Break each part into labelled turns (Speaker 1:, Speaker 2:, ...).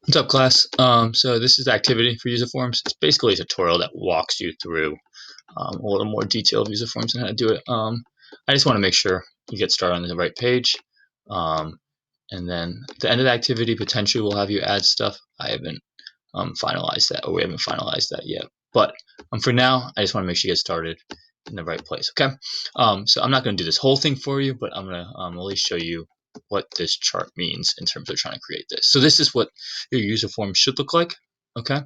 Speaker 1: What's up, class? So this is the activity for user forms. It's basically a tutorial that walks you through a little more detailed user forms and how to do it. I just want to make sure you get started on the right page. And then at the end of the activity, potentially we'll have you add stuff. I haven't finalized that, or we haven't finalized that yet. But for now, I just want to make sure you get started in the right place. Okay. So I'm not going to do this whole thing for you, but I'm going to at least show you what this chart means in terms of trying to create this. So this is what your user form should look like. Okay.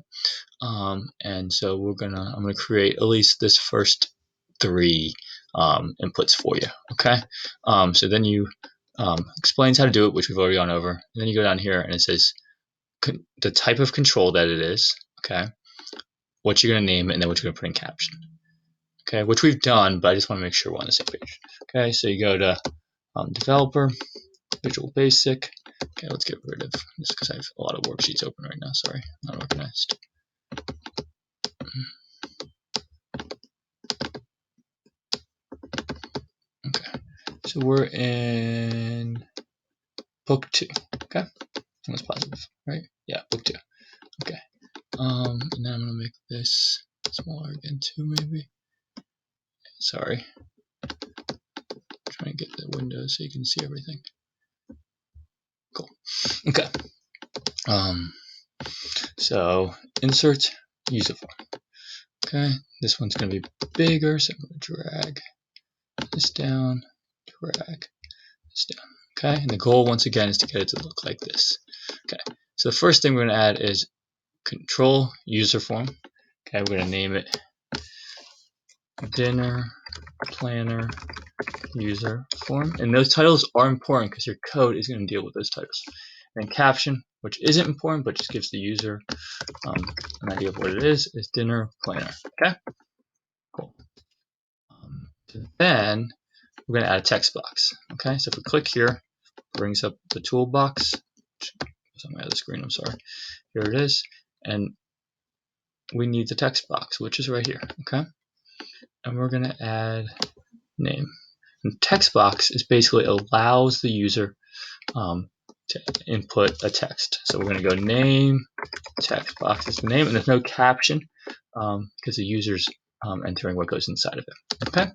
Speaker 1: And so I'm gonna create at least this first three inputs for you. Okay. So then you explains how to do it, which we've already gone over. And then you go down here and it says the type of control that it is. Okay. What you're gonna name it, and then what you're gonna put in caption. Okay, which we've done, but I just want to make sure we're on the same page. Okay, so you go to developer, Visual Basic. Okay, let's get rid of this because I have a lot of worksheets open right now. Sorry, not organized. Okay, so we're in book 2. Okay, that's positive, right? Yeah, book 2. Okay, and then I'm gonna make this smaller again too, maybe. Sorry, trying to get the window so you can see everything. Cool. Okay. So insert user form. Okay, this one's gonna be bigger, so I'm gonna drag this down, drag this down. Okay, and the goal once again is to get it to look like this. Okay, so the first thing we're gonna add is control user form. Okay, we're gonna name it dinner planner user form, and those titles are important because your code is going to deal with those titles. And caption, which isn't important but just gives the user an idea of what it is dinner planner. Okay, cool. Then we're going to add a text box. Okay, so if we click here, it brings up the toolbox. It's on my other screen, I'm sorry. Here it is, and we need the text box, which is right here. Okay, and we're going to add name. And text box is basically allows the user to input a text. So we're going to go name text box is the name, and there's no caption because the user's entering what goes inside of it. Okay,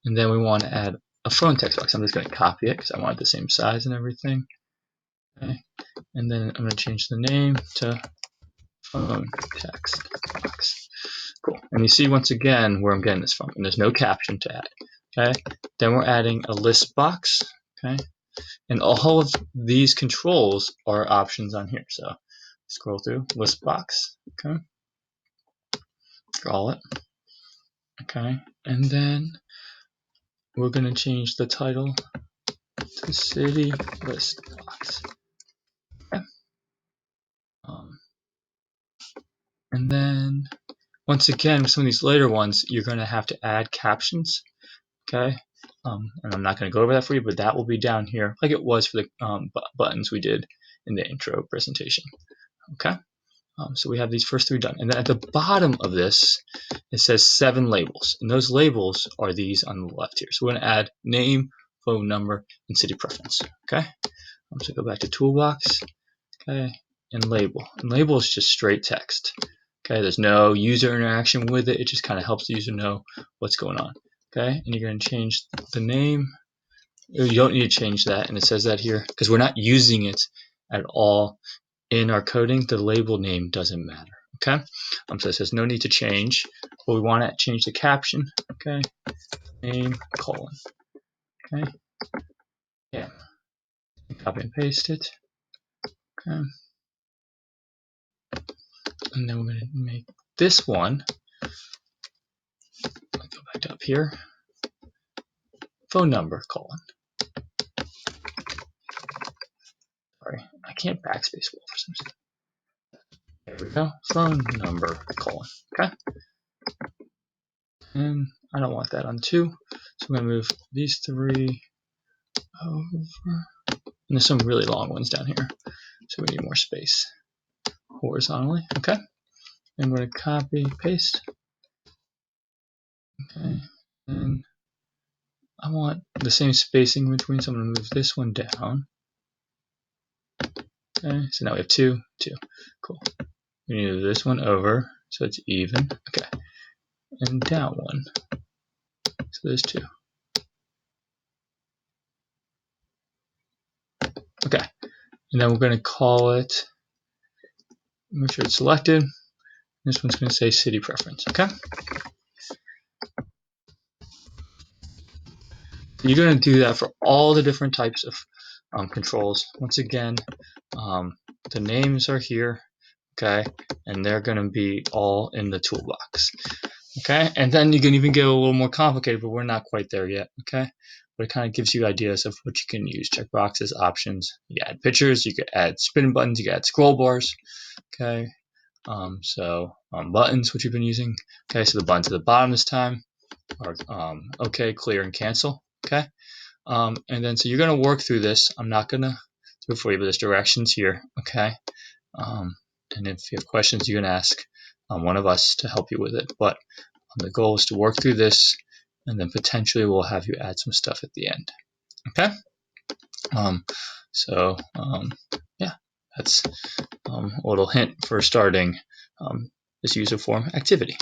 Speaker 1: and then we want to add a phone text box. I'm just going to copy it because I want it the same size and everything. Okay, and then I'm going to change the name to phone text box. Cool. And you see once again where I'm getting this from, and there's no caption to add. Okay, then we're adding a list box. Okay, and all of these controls are options on here. So scroll through list box. Okay, draw it. Okay, and then we're going to change the title to city list box. Okay. And then once again, with some of these later ones, you're going to have to add captions. Okay, and I'm not going to go over that for you, but that will be down here like it was for the buttons we did in the intro presentation. Okay, so we have these first 3 done, and then at the bottom of this it says 7 labels, and those labels are these on the left here. So we're going to add name, phone number, and city preference. Okay, so go back to toolbox. Okay, and label is just straight text. Okay, there's no user interaction with it. It just kind of helps the user know what's going on. Okay, and you're going to change the name. You don't need to change that, and it says that here because we're not using it at all in our coding. The label name doesn't matter. Okay, so it says no need to change, but we want to change the caption. Okay, name colon. Okay, yeah, copy and paste it. Okay, and then we're going to make this one. I'll go back up here. Phone number colon. Sorry, I can't backspace well for some reason. There we go. Phone number colon. Okay. And I don't want that on 2, so I'm going to move these 3 over. And there's some really long ones down here, so we need more space horizontally. Okay. And I'm going to copy, paste. Okay. And I want the same spacing between, so I'm going to move this one down. Okay, so now we have 2, 2. Cool. We need to move this one over so it's even. Okay. And down 1. So there's 2. Okay. And then we're going to call it, make sure it's selected. This one's going to say city preference. Okay. So you're going to do that for all the different types of controls. Once again, the names are here. Okay. And they're going to be all in the toolbox. Okay, and then you can even get a little more complicated, but we're not quite there yet. Okay, but it kind of gives you ideas of what you can use: checkboxes, options. You can add pictures, you can add spin buttons, you can add scroll bars. Okay, buttons, which you've been using. Okay, so the buttons at the bottom this time are OK, clear, and cancel. Okay, and then so you're gonna work through this. I'm not gonna do it for you, but there's directions here. Okay, and if you have questions, you can ask one of us to help you with it. But the goal is to work through this, and then potentially we'll have you add some stuff at the end. Okay. Yeah, that's a little hint for starting this user form activity.